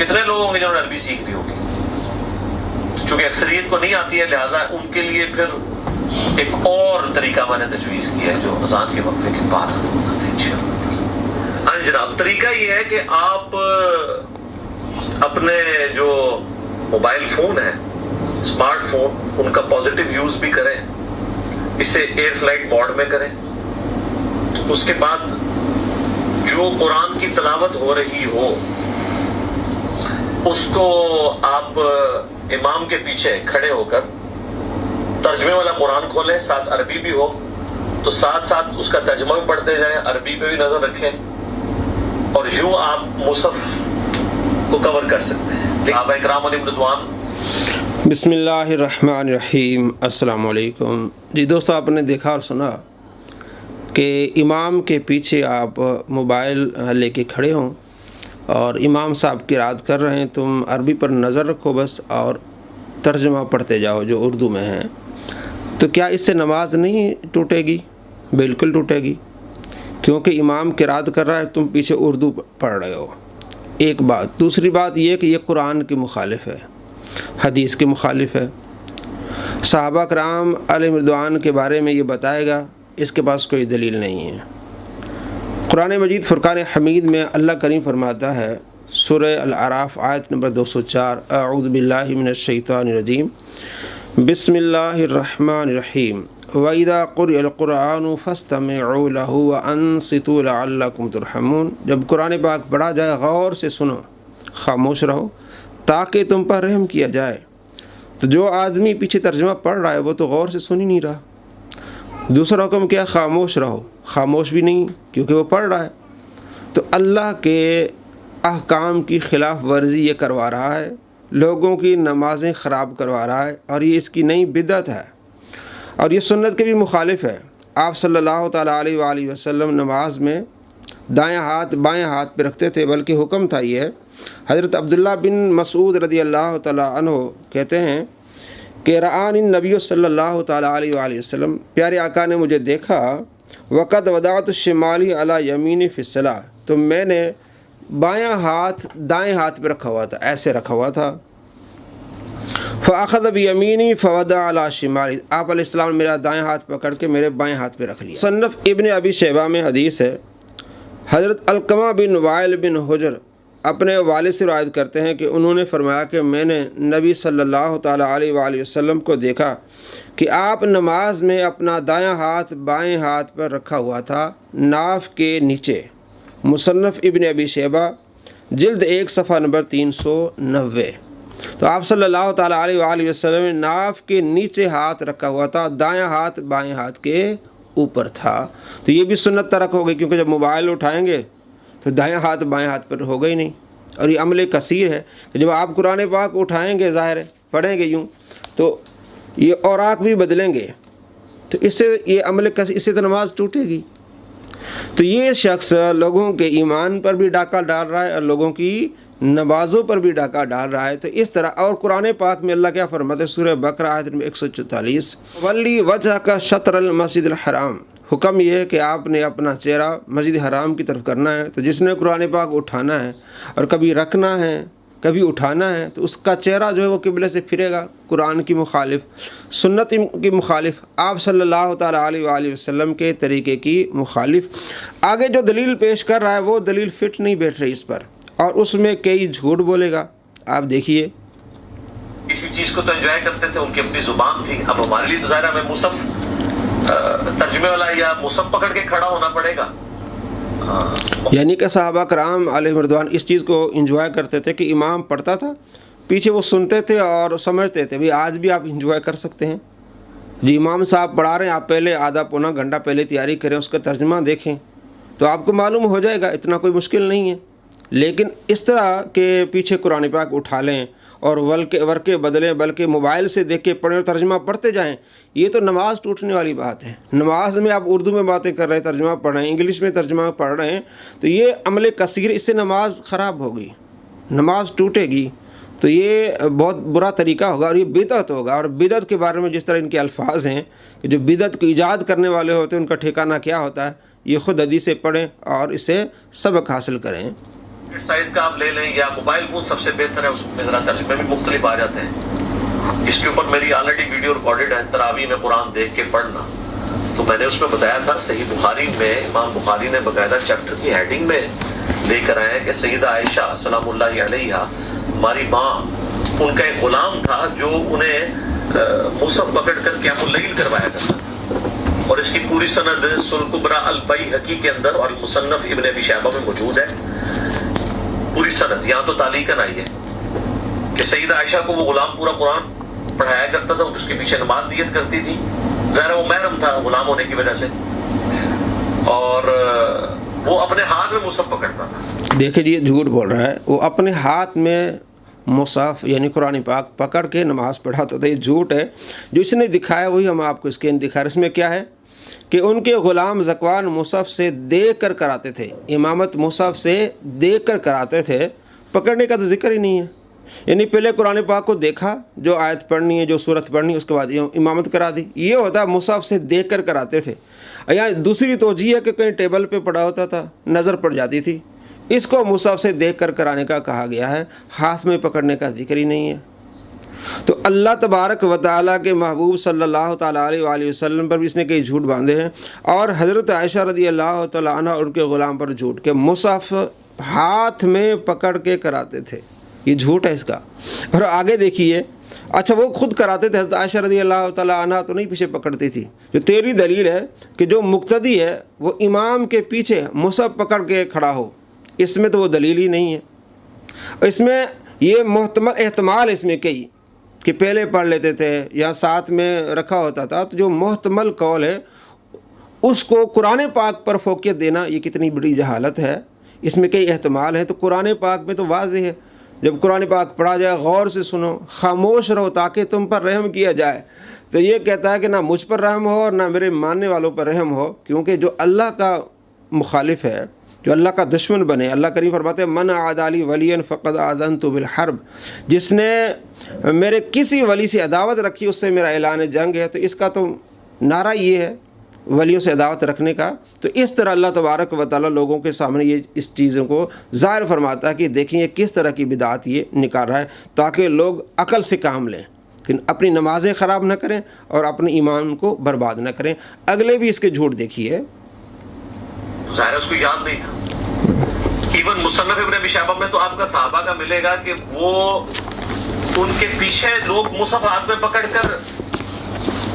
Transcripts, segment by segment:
کتنے لوگ ہوں گے جنہوں نے عربی سیکھ لی ہوگی؟ چونکہ اکثریت کو نہیں آتی ہے، لہٰذا ان کے لیے پھر ایک اور طریقہ میں نے تجویز کیا ہے جو اذان کے وقفے کے بعد ہوتا ہے انشاءاللہ۔ ہاں جناب، طریقہ یہ ہے کہ آپ اپنے جو موبائل فون ہے، اسمارٹ فون، ان کا پازیٹیو یوز بھی کریں، اسے ایئر فلائٹ موڈ میں کریں۔ اس کے بعد جو قرآن کی تلاوت ہو رہی ہو اس کو آپ امام کے پیچھے کھڑے ہو کر ترجمے والا قرآن کھولیں، ساتھ عربی بھی ہو تو ساتھ ساتھ اس کا ترجمہ بھی پڑھتے جائیں، عربی پہ بھی نظر رکھیں، اور یوں آپ مصحف کو کور کر سکتے ہیں۔ صحابہ کرام علیہ رضوان۔ بسم اللہ الرحمن الرحیم۔ السلام علیکم۔ جی دوستو، آپ نے دیکھا اور سنا کہ امام کے پیچھے آپ موبائل لے کے کھڑے ہوں اور امام صاحب قرات کر رہے ہیں، تم عربی پر نظر رکھو بس اور ترجمہ پڑھتے جاؤ جو اردو میں ہے، تو کیا اس سے نماز نہیں ٹوٹے گی؟ بالکل ٹوٹے گی، کیونکہ امام قرات کر رہا ہے، تم پیچھے اردو پڑھ رہے ہو۔ ایک بات۔ دوسری بات یہ کہ یہ قرآن کی مخالف ہے، حدیث کے مخالف ہے۔ صحابہ کرام علیہ رضوان کے بارے میں یہ بتائے گا، اس کے پاس کوئی دلیل نہیں ہے۔ قرآن مجید فرقان حمید میں اللہ کریم فرماتا ہے، سورہ الاعراف آیت نمبر 204، اعوذ باللہ من الشیطان الرجیم، بسم اللہ الرحمن الرحیم، وَإِذَا قُرِئَ الْقُرْآنُ فَاسْتَمِعُوا لَهُ وَأَنصِتُوا لَعَلَّكُمْ تُرْحَمُونَ۔ جب قرآن پاک پڑھا جائے غور سے سنو، خاموش رہو تاکہ تم پر رحم کیا جائے۔ تو جو آدمی پیچھے ترجمہ پڑھ رہا ہے وہ تو غور سے سن ہی نہیں رہا۔ دوسرا حکم کیا؟ خاموش رہو۔ خاموش بھی نہیں کیونکہ وہ پڑھ رہا ہے، تو اللہ کے احکام کی خلاف ورزی یہ کروا رہا ہے، لوگوں کی نمازیں خراب کروا رہا ہے، اور یہ اس کی نئی بدعت ہے اور یہ سنت کے بھی مخالف ہے۔ آپ صلی اللہ تعالیٰ علیہ وآلہ وسلم نماز میں دائیں ہاتھ بائیں ہاتھ پہ رکھتے تھے، بلکہ حکم تھا یہ۔ حضرت عبداللہ بن مسعود رضی اللہ تعالیٰ عنہ کہتے ہیں کہ رآنی النبی صلی اللہ تعالیٰ علیہ وآلہ وسلم، پیارے آقا نے مجھے دیکھا، وقد وضعت الشمالی علی یمینی فی الصلاۃ، تو میں نے بایاں ہاتھ دائیں ہاتھ پہ رکھا ہوا تھا، ایسے رکھا ہوا تھا۔ فاخذ بیمینی فوضع علی شمالی، آپ علیہ السلام نے میرا دائیں ہاتھ پکڑ کے میرے بائیں ہاتھ پہ رکھ لیا۔ مصنف ابن ابی شیبہ میں حدیث ہے، حضرت علقمہ بن وائل بن حجر اپنے والد سے روایت کرتے ہیں کہ انہوں نے فرمایا کہ میں نے نبی صلی اللہ تعالیٰ علیہ وآلہ وسلم کو دیکھا کہ آپ نماز میں اپنا دایاں ہاتھ بائیں ہاتھ پر رکھا ہوا تھا، ناف کے نیچے۔ مصنف ابن ابی شیبہ جلد 1 صفحہ نمبر 390۔ تو آپ صلی اللہ تعالیٰ علیہ وآلہ وسلم نے ناف کے نیچے ہاتھ رکھا ہوا تھا، دایاں ہاتھ بائیں ہاتھ کے اوپر تھا۔ تو یہ بھی سنت ترک ہو گئی، کیونکہ جب موبائل اٹھائیں گے تو دایاں ہاتھ بائیں ہاتھ پر ہوگا ہی نہیں، اور یہ عمل کثیر ہے کہ جب آپ قرآن پاک اٹھائیں گے، ظاہر ہے پڑھیں گے یوں، تو یہ اوراق بھی بدلیں گے، تو اس سے یہ عمل کثیر، اس سے تو نماز ٹوٹے گی۔ تو یہ شخص لوگوں کے ایمان پر بھی ڈاکہ ڈال رہا ہے اور لوگوں کی نمازوں پر بھی ڈاکہ ڈال رہا ہے۔ تو اس طرح، اور قرآن پاک میں اللہ کیا فرماتے ہیں؟ سورہ بقرہ آیت نمبر 144، ولی وجہ کا شطر المسجد الحرام، حکم یہ ہے کہ آپ نے اپنا چہرہ مسجد حرام کی طرف کرنا ہے۔ تو جس نے قرآن پاک اٹھانا ہے اور کبھی رکھنا ہے کبھی اٹھانا ہے، تو اس کا چہرہ جو ہے وہ قبلے سے پھرے گا، قرآن کی مخالف، سنت کی مخالف، آپ صلی اللہ تعالیٰ علیہ وآلہ وسلم کے طریقے کی مخالف۔ آگے جو دلیل پیش کر رہا ہے وہ دلیل فٹ نہیں بیٹھ رہی اس پر، اور اس میں کئی جھوٹ بولے گا۔ آپ دیکھیے، کسی چیز کو تو انجوائے کرتے تھے، ان کی اپنی زبان تھی۔ اب ہمارے لیے تو ظاہر ہمیں مصحف ترجمے والا یا مصحف پکڑ کے کھڑا ہونا پڑے گا۔ یعنی کہ صحابہ کرام علیہ رضوان اس چیز کو انجوائے کرتے تھے کہ امام پڑھتا تھا، پیچھے وہ سنتے تھے اور سمجھتے تھے۔ بھئی آج بھی آپ انجوائے کر سکتے ہیں جی، امام صاحب پڑھا رہے ہیں، آپ پہلے آدھا پونا گھنٹہ پہلے تیاری کریں، اس کا ترجمہ دیکھیں تو آپ کو معلوم ہو جائے گا، اتنا کوئی مشکل نہیں ہے۔ لیکن اس طرح کہ پیچھے قرآن پاک اٹھا لیں اور ورقے بدلیں، بلکہ موبائل سے دیکھ کے پڑھیں اور ترجمہ پڑھتے جائیں، یہ تو نماز ٹوٹنے والی بات ہے۔ نماز میں آپ اردو میں باتیں کر رہے ہیں، ترجمہ پڑھ رہے ہیں، انگلش میں ترجمہ پڑھ رہے ہیں، تو یہ عمل کثیر، اس سے نماز خراب ہوگی، نماز ٹوٹے گی۔ تو یہ بہت برا طریقہ ہوگا اور یہ بدعت ہوگا۔ اور بدعت کے بارے میں جس طرح ان کے الفاظ ہیں کہ جو بدعت کو ایجاد کرنے والے ہوتے ہیں ان کا ٹھکانہ کیا ہوتا ہے، یہ خود حدیث سے پڑھیں اور اس سے سبق حاصل کریں۔ سائز کا آپ لے لیں یا موبائل فون سب سے بہتر ہے، اس میں ذرا ترجمے بھی مختلف آ جاتے ہیں۔ اس کے اوپر میری آلریڈی ویڈیو ریکارڈڈ ہے، تراویح میں قرآن دیکھ کے پڑھنا، تو میں نے اس میں بتایا تھا صحیح بخاری میں امام بخاری نے باقاعدہ چیپٹر کی ہیڈنگ میں لے کر آئے کہ سیدہ عائشہ سلام اللہ علیہا ہماری ماں، ان کا ایک غلام تھا جو انہیں مصحف پکڑ کر قیام اللیل کروایا کرتا تھا، اور اس کی پوری سند سنن کبری البیہقی کے اندر اور مصنف ابن ابی شیبہ میں موجود ہے، پوری سند۔ یہاں تو تعلیقاً آئی ہے کہ سیدہ عائشہ کو وہ غلام پورا قرآن پڑھایا کرتا تھا، اس کے پیچھے نماز نیت کرتی تھی، ظاہر وہ محرم تھا غلام ہونے کی وجہ سے، اور وہ اپنے ہاتھ میں مصحف پکڑتا تھا۔ دیکھیں جی، یہ جھوٹ بول رہا ہے، وہ اپنے ہاتھ میں مصحف یعنی قرآن پاک پکڑ کے نماز پڑھاتا تھا۔ یہ جھوٹ ہے، جو اس نے دکھایا وہی ہم آپ کو اسکرین دکھا رہے ہیں۔ اس میں کیا ہے کہ ان کے غلام ذکوان مصحف سے دیکھ کر کراتے تھے، امامت مصحف سے دیکھ کر کراتے تھے، پکڑنے کا تو ذکر ہی نہیں ہے۔ یعنی پہلے قرآن پاک کو دیکھا، جو آیت پڑھنی ہے، جو سورت پڑھنی ہے، اس کے بعد امامت کرا دی، یہ ہوتا ہے مصحف سے دیکھ کر کراتے تھے۔ یا دوسری توجیہ ہے کہ کہیں ٹیبل پہ پڑا ہوتا تھا، نظر پڑ جاتی تھی، اس کو مصحف سے دیکھ کر کرانے کا کہا گیا ہے، ہاتھ میں پکڑنے کا ذکر ہی نہیں ہے۔ تو اللہ تبارک و تعالیٰ کے محبوب صلی اللہ تعالیٰ علیہ وآلہ وسلم پر بھی اس نے کئی جھوٹ باندھے ہیں، اور حضرت عائشہ رضی اللہ تعالیٰ عنہ اور ان کے غلام پر جھوٹ کہ مصحف ہاتھ میں پکڑ کے کراتے تھے، یہ جھوٹ ہے اس کا۔ اور آگے دیکھیے، اچھا وہ خود کراتے تھے، حضرت عائشہ رضی اللہ تعالیٰ عنہ تو نہیں پیچھے پکڑتی تھی۔ جو تیری دلیل ہے کہ جو مقتدی ہے وہ امام کے پیچھے مصحف پکڑ کے کھڑا ہو، اس میں تو وہ دلیل ہی نہیں ہے۔ اس میں یہ محتمل احتمال اس میں کئی کہ پہلے پڑھ لیتے تھے یا ساتھ میں رکھا ہوتا تھا، تو جو محتمل قول ہے اس کو قرآن پاک پر فوقیت دینا یہ کتنی بڑی جہالت ہے۔ اس میں کئی احتمال ہیں، تو قرآن پاک میں تو واضح ہے، جب قرآن پاک پڑھا جائے غور سے سنو، خاموش رہو تاکہ تم پر رحم کیا جائے۔ تو یہ کہتا ہے کہ نہ مجھ پر رحم ہو اور نہ میرے ماننے والوں پر رحم ہو، کیونکہ جو اللہ کا مخالف ہے، جو اللہ کا دشمن بنے، اللہ کریم فرماتے ہیں من عادی لی ولیا فقد آذنت بالحرب، جس نے میرے کسی ولی سے عداوت رکھی اس سے میرا اعلان جنگ ہے۔ تو اس کا تو نعرہ یہ ہے ولیوں سے عداوت رکھنے کا۔ تو اس طرح اللہ تبارک و تعالیٰ لوگوں کے سامنے یہ اس چیزوں کو ظاہر فرماتا ہے کہ دیکھیں یہ کس طرح کی بدعت یہ نکال رہا ہے، تاکہ لوگ عقل سے کام لیں، کہ اپنی نمازیں خراب نہ کریں اور اپنے ایمان کو برباد نہ کریں۔ اگلے بھی اس کے جھوٹ دیکھیے، ظاہر اس کو یاد نہیں تھا۔ ایون مصنف ابن ابی شیبہ میں تو آپ کا صحابہ کا ملے گا کہ وہ ان کے پیچھے لوگ مصحف ہاتھ میں پکڑ کر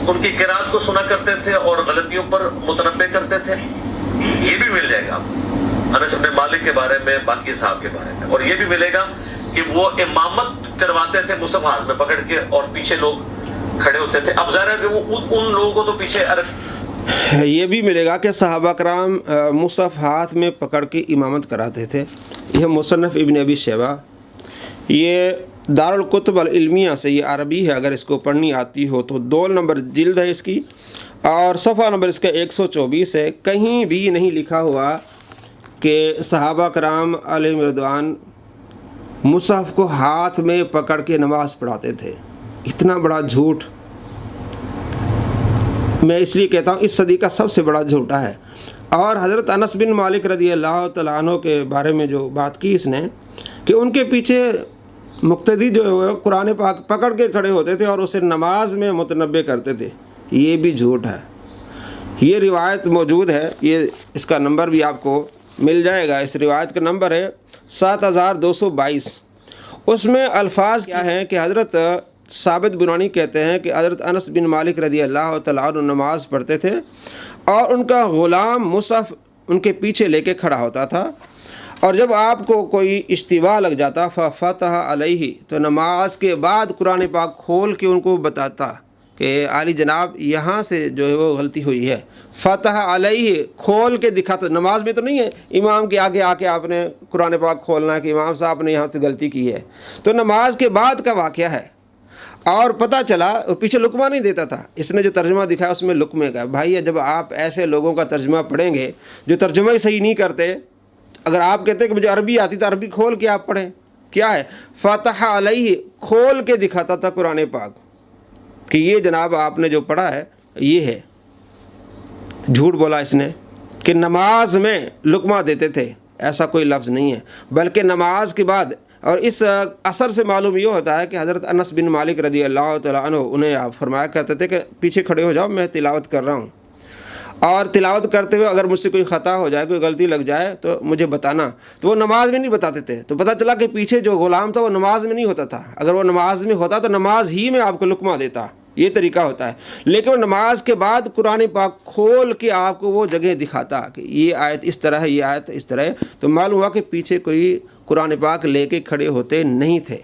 ان کی قرات کو سنا کرتے تھے اور غلطیوں پر متنبع کرتے تھے۔ یہ بھی مل جائے گا انس بن مالک کے بارے میں، باقی صاحب کے بارے میں، اور یہ بھی ملے گا کہ وہ امامت کرواتے تھے مصحف ہاتھ میں پکڑ کے اور پیچھے لوگ کھڑے ہوتے تھے۔ اب ظاہر ہے کہ وہ ان لوگوں کو تو پیچھے یہ بھی ملے گا کہ صحابہ کرام مصحف ہاتھ میں پکڑ کے امامت کراتے تھے۔ یہ مصنف ابن ابی شیبہ، یہ دارالکتب العلمیہ سے، یہ عربی ہے، اگر اس کو پڑھنی آتی ہو تو 2 نمبر جلد ہے اس کی، اور صفحہ نمبر اس کا 124 ہے۔ کہیں بھی نہیں لکھا ہوا کہ صحابہ کرام علیہم رضوان مصحف کو ہاتھ میں پکڑ کے نماز پڑھاتے تھے۔ اتنا بڑا جھوٹ میں اس لیے کہتا ہوں اس صدی کا سب سے بڑا جھوٹا ہے۔ اور حضرت انس بن مالک رضی اللہ تعالیٰ عنہ کے بارے میں جو بات کی اس نے کہ ان کے پیچھے مقتدی جو ہے قرآن پاک پکڑ کے کھڑے ہوتے تھے اور اسے نماز میں متنبع کرتے تھے، یہ بھی جھوٹ ہے۔ یہ روایت موجود ہے، یہ اس کا نمبر بھی آپ کو مل جائے گا۔ اس روایت کا نمبر ہے 7222۔ اس میں الفاظ کیا ہیں کہ حضرت ثابت بنانی کہتے ہیں کہ حضرت انس بن مالک رضی اللہ تعالیٰ عنہ نماز پڑھتے تھے اور ان کا غلام مصحف ان کے پیچھے لے کے کھڑا ہوتا تھا، اور جب آپ کو کوئی اشتباہ لگ جاتا ففتح علیہ، تو نماز کے بعد قرآن پاک کھول کے ان کو بتاتا کہ عالی جناب یہاں سے جو ہے وہ غلطی ہوئی ہے۔ فتح علیہ، کھول کے دکھاتا۔ نماز میں تو نہیں ہے امام کے آگے آ کے آپ نے قرآن پاک کھولنا ہے کہ امام صاحب نے یہاں سے غلطی کی ہے، تو نماز کے بعد کا واقعہ ہے۔ اور پتہ چلا پیچھے لقمہ نہیں دیتا تھا، اس نے جو ترجمہ دکھایا اس میں لقمے کا۔ بھائی جب آپ ایسے لوگوں کا ترجمہ پڑھیں گے جو ترجمہ ہی صحیح نہیں کرتے، اگر آپ کہتے ہیں کہ مجھے عربی آتی تو عربی کھول کے آپ پڑھیں، کیا ہے فتح علیہ، کھول کے دکھاتا تھا قرآن پاک کہ یہ جناب آپ نے جو پڑھا ہے یہ ہے۔ جھوٹ بولا اس نے کہ نماز میں لقمہ دیتے تھے، ایسا کوئی لفظ نہیں ہے، بلکہ نماز کے بعد، اور اس اثر سے معلوم یہ ہوتا ہے کہ حضرت انس بن مالک رضی اللہ تعالیٰ عنہ انہیں آپ فرمایا کرتے تھے کہ پیچھے کھڑے ہو جاؤ، میں تلاوت کر رہا ہوں، اور تلاوت کرتے ہوئے اگر مجھ سے کوئی خطا ہو جائے، کوئی غلطی لگ جائے تو مجھے بتانا۔ تو وہ نماز میں نہیں بتاتے تھے، تو پتہ چلا کہ پیچھے جو غلام تھا وہ نماز میں نہیں ہوتا تھا، اگر وہ نماز میں ہوتا تو نماز ہی میں آپ کو لقمہ دیتا، یہ طریقہ ہوتا ہے، لیکن وہ نماز کے بعد قرآن پاک کھول کے آپ کو وہ جگہ دکھاتا کہ یہ آیت اس طرح ہے، یہ آیت اس طرح ہے، تو معلوم ہوا کہ پیچھے کوئی قرآن پاک لے کے کھڑے ہوتے نہیں تھے۔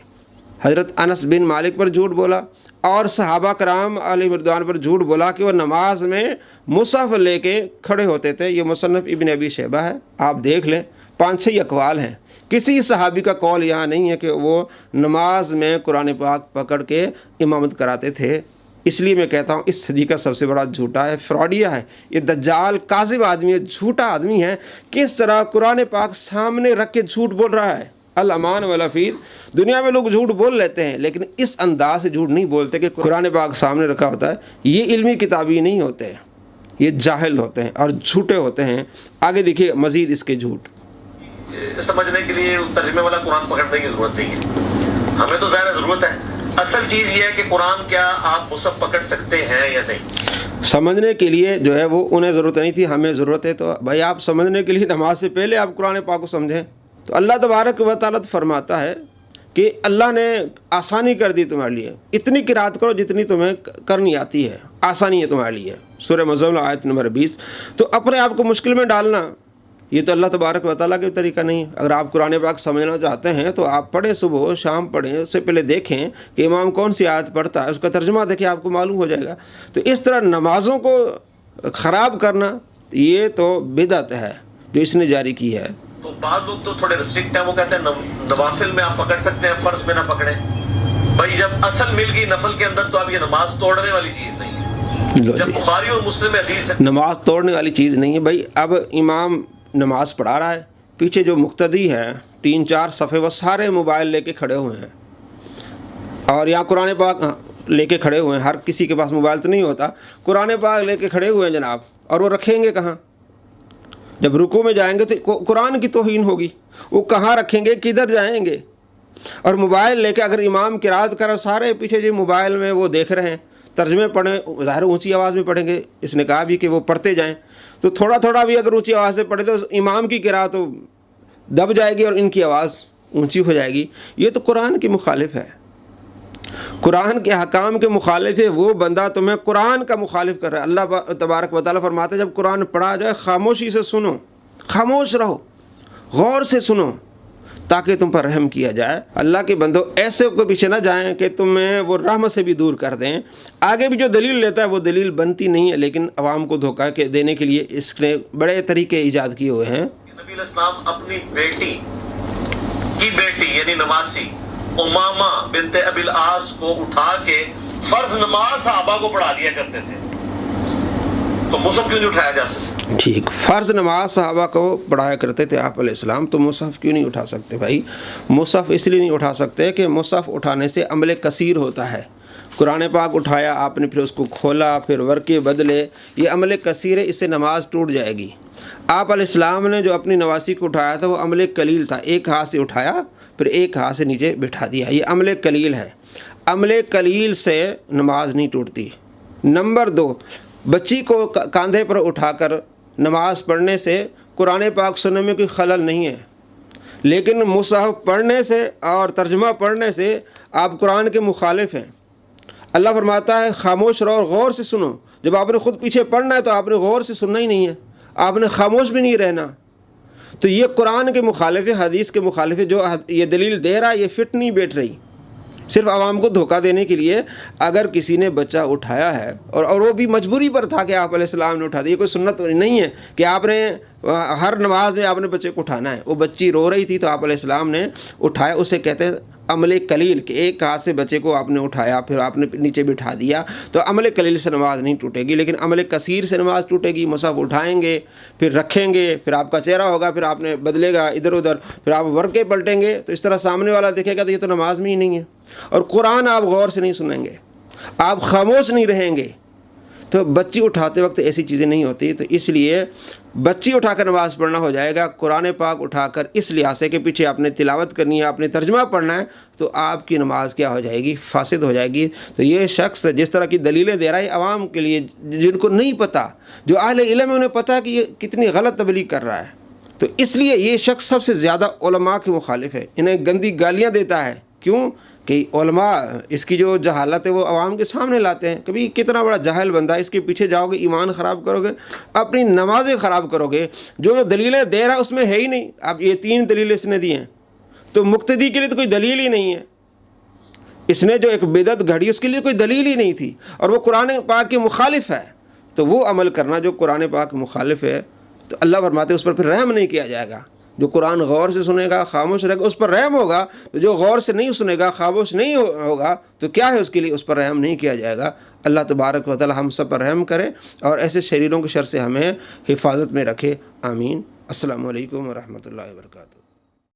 حضرت انس بن مالک پر جھوٹ بولا اور صحابہ کرام علیہ رضوان پر جھوٹ بولا کہ وہ نماز میں مصحف لے کے کھڑے ہوتے تھے۔ یہ مصنف ابن ابی شیبہ ہے، آپ دیکھ لیں، 5-6 اقوال ہیں، کسی صحابی کا قول یہاں نہیں ہے کہ وہ نماز میں قرآن پاک پکڑ کے امامت کراتے تھے۔ اس لیے میں کہتا ہوں اس صدی کا سب سے بڑا جھوٹا ہے، فراڈیا ہے، یہ دجال کاذب آدمی ہے، جھوٹا آدمی ہے، کس طرح قرآن پاک سامنے رکھ کے جھوٹ بول رہا ہے۔ الامان والافید، دنیا میں لوگ جھوٹ بول لیتے ہیں لیکن اس انداز سے جھوٹ نہیں بولتے کہ قرآن پاک سامنے رکھا ہوتا ہے۔ یہ علمی کتابی نہیں ہوتے ہیں، یہ جاہل ہوتے ہیں اور جھوٹے ہوتے ہیں۔ آگے دیکھیے مزید اس کے جھوٹ۔ سمجھنے کے لیے ترجمے والا قرآن پکڑنے کی ضرورت نہیں ہے، ہمیں تو ظاہر ضرورت ہے۔ اصل چیز یہ ہے کہ قرآن کیا آپ مصحف پکڑ سکتے ہیں یا نہیں، سمجھنے کے لیے جو ہے وہ انہیں ضرورت نہیں تھی، ہمیں ضرورت ہے۔ تو بھائی آپ سمجھنے کے لیے نماز سے پہلے آپ قرآن پاک کو سمجھیں۔ تو اللہ تبارک و تعالیٰ فرماتا ہے کہ اللہ نے آسانی کر دی تمہارے لیے، اتنی قرات کرو جتنی تمہیں کرنی آتی ہے، آسانی ہے تمہارے لیے۔ سورہ مزمل آیت نمبر 20۔ تو اپنے آپ کو مشکل میں ڈالنا یہ تو اللہ تبارک و تعالیٰ کا طریقہ نہیں ہے۔ اگر آپ قرآن پاک سمجھنا چاہتے ہیں تو آپ پڑھیں، صبح و شام پڑھیں، اس سے پہلے دیکھیں کہ امام کون سی آیت پڑھتا ہے، اس کا ترجمہ دیکھیں، آپ کو معلوم ہو جائے گا۔ تو اس طرح نمازوں کو خراب کرنا یہ تو بدعت ہے جو اس نے جاری کی ہے۔ تو بعض لوگ تو تھوڑے ریسٹرکٹ ہیں، وہ کہتے ہیں نوافل میں آپ پکڑ سکتے ہیں، فرض میں نہ پکڑیں۔ بھائی جب اصل مل گئی نفل کے اندر تو اب یہ نماز توڑنے والی چیز نہیں ہے۔ جب بخاری اور مسلم حدیث ہے نماز توڑنے والی چیز نہیں ہے بھائی۔ اب امام نماز پڑھا رہا ہے، پیچھے جو مقتدی ہیں 3-4 صفحے وہ سارے موبائل لے کے کھڑے ہوئے ہیں، اور یہاں قرآن پاک لے کے کھڑے ہوئے ہیں۔ ہر کسی کے پاس موبائل تو نہیں ہوتا، قرآن پاک لے کے کھڑے ہوئے ہیں جناب، اور وہ رکھیں گے کہاں؟ جب رکوع میں جائیں گے تو قرآن کی توہین ہوگی، وہ کہاں رکھیں گے، کدھر جائیں گے؟ اور موبائل لے کے اگر امام قرات کر سارے پیچھے جو موبائل میں وہ دیکھ رہے ہیں، ترجمے پڑھیں، ظاہر اونچی آواز میں پڑھیں گے، اس نے کہا بھی کہ وہ پڑھتے جائیں، تو تھوڑا تھوڑا بھی اگر اونچی آواز سے پڑھے تو امام کی قرات تو دب جائے گی اور ان کی آواز اونچی ہو جائے گی۔ یہ تو قرآن کی مخالف ہے، قرآن کے حکام کے مخالف ہے۔ وہ بندہ تمہیں قرآن کا مخالف کر رہا ہے۔ اللہ تبارک و تعالیٰ فرماتے ہیں جب قرآن پڑھا جائے خاموشی سے سنو، خاموش رہو، غور سے سنو تاکہ تم پر رحم کیا جائے۔ اللہ کے بندو ایسے کو پیچھے نہ جائیں کہ تمہیں وہ رحمت سے بھی دور کر دیں۔ آگے بھی جو دلیل لیتا ہے وہ دلیل بنتی نہیں ہے، لیکن عوام کو دھوکہ دینے کے لیے اس نے بڑے طریقے ایجاد کیے ہوئے ہیں۔ نبی علیہ السلام اپنی بیٹی کی بیٹی یعنی نمازی امامہ بنت ابی العاص کو اٹھا کے فرض نماز صحابہ کو پڑھا دیا کرتے تھے، تو مصحف کیوں نہیں اٹھایا جا سکتا؟ ٹھیک، فرض نماز صحابہ کو پڑھایا کرتے تھے آپ علیہ السلام، تو مصحف کیوں نہیں اٹھا سکتے بھائی؟ مصحف اس لیے نہیں اٹھا سکتے کہ مصحف اٹھانے سے عمل کثیر ہوتا ہے۔ قرآن پاک اٹھایا آپ نے، پھر اس کو کھولا، پھر ورقے بدلے، یہ عمل کثیر ہے، اس سے نماز ٹوٹ جائے گی۔ آپ علیہ السلام نے جو اپنی نواسی کو اٹھایا تھا وہ عمل قلیل تھا، ایک ہاتھ سے اٹھایا پھر ایک ہاتھ سے نیچے بٹھا دیا، یہ عمل قلیل ہے۔ عمل قلیل سے نماز نہیں ٹوٹتی۔ نمبر 2، بچی کو کاندھے پر اٹھا کر نماز پڑھنے سے قرآن پاک سننے میں کوئی خلل نہیں ہے، لیکن مصحف پڑھنے سے اور ترجمہ پڑھنے سے آپ قرآن کے مخالف ہیں۔ اللہ فرماتا ہے خاموش رہو اور غور سے سنو۔ جب آپ نے خود پیچھے پڑھنا ہے تو آپ نے غور سے سننا ہی نہیں ہے، آپ نے خاموش بھی نہیں رہنا۔ تو یہ قرآن کے مخالف ہے، حدیث کے مخالف ہے۔ جو یہ دلیل دے رہا ہے یہ فٹ نہیں بیٹھ رہی، صرف عوام کو دھوکہ دینے کے لیے۔ اگر کسی نے بچہ اٹھایا ہے اور وہ بھی مجبوری پر تھا کہ آپ علیہ السلام نے اٹھا دیا، کوئی سنت نہیں ہے کہ آپ نے ہر نماز میں آپ نے بچے کو اٹھانا ہے۔ وہ بچی رو رہی تھی تو آپ علیہ السلام نے اٹھایا، اسے کہتے ہیں عمل قلیل، کہ ایک ہاتھ سے بچے کو آپ نے اٹھایا پھر آپ نے نیچے بٹھا دیا، تو عمل قلیل سے نماز نہیں ٹوٹے گی، لیکن عمل کثیر سے نماز ٹوٹے گی۔ مصحف اٹھائیں گے، پھر رکھیں گے، پھر آپ کا چہرہ ہوگا، پھر آپ نے بدلے گا ادھر ادھر، پھر آپ ورقے پلٹیں گے، تو اس طرح سامنے والا دیکھے گا تو یہ تو نماز میں ہی نہیں ہے۔ اور قرآن آپ غور سے نہیں سنیں گے، آپ خاموش نہیں رہیں گے، تو بچی اٹھاتے وقت ایسی چیزیں نہیں ہوتی، تو اس لیے بچی اٹھا کر نماز پڑھنا ہو جائے گا۔ قرآن پاک اٹھا کر اس لحاظ سے کہ پیچھے آپ نے تلاوت کرنی ہے، آپ نے ترجمہ پڑھنا ہے، تو آپ کی نماز کیا ہو جائے گی؟ فاسد ہو جائے گی۔ تو یہ شخص جس طرح کی دلیلیں دے رہا ہے عوام کے لیے جن کو نہیں پتہ، جو اہل علم ہے انہیں پتہ ہے کہ یہ کتنی غلط تبلیغ کر رہا ہے، تو اس لیے یہ شخص سب سے زیادہ علماء کے مخالف ہے، انہیں گندی گالیاں دیتا ہے۔ کیوں کہ علماء اس کی جو جہالت ہے وہ عوام کے سامنے لاتے ہیں، کبھی کتنا بڑا جاہل بندہ، اس کے پیچھے جاؤ گے ایمان خراب کرو گے، اپنی نمازیں خراب کرو گے۔ جو دلیلیں دے رہا ہے اس میں ہے ہی نہیں۔ اب یہ 3 دلیلیں اس نے دی ہیں، تو مقتدی کے لیے تو کوئی دلیل ہی نہیں ہے۔ اس نے جو ایک بدعت گھڑی اس کے لیے کوئی دلیل ہی نہیں تھی، اور وہ قرآن پاک کے مخالف ہے، تو وہ عمل کرنا جو قرآن پاک کے مخالف ہے، تو اللہ فرماتے ہیں اس پر پھر رحم نہیں کیا جائے گا۔ جو قرآن غور سے سنے گا، خاموش رہے گا، اس پر رحم ہوگا۔ تو جو غور سے نہیں سنے گا، خاموش نہیں ہوگا، تو کیا ہے اس کے لیے؟ اس پر رحم نہیں کیا جائے گا۔ اللہ تبارک و تعالی ہم سب پر رحم کرے اور ایسے شریروں کے شر سے ہمیں حفاظت میں رکھے، آمین۔ السلام علیکم ورحمۃ اللہ وبرکاتہ۔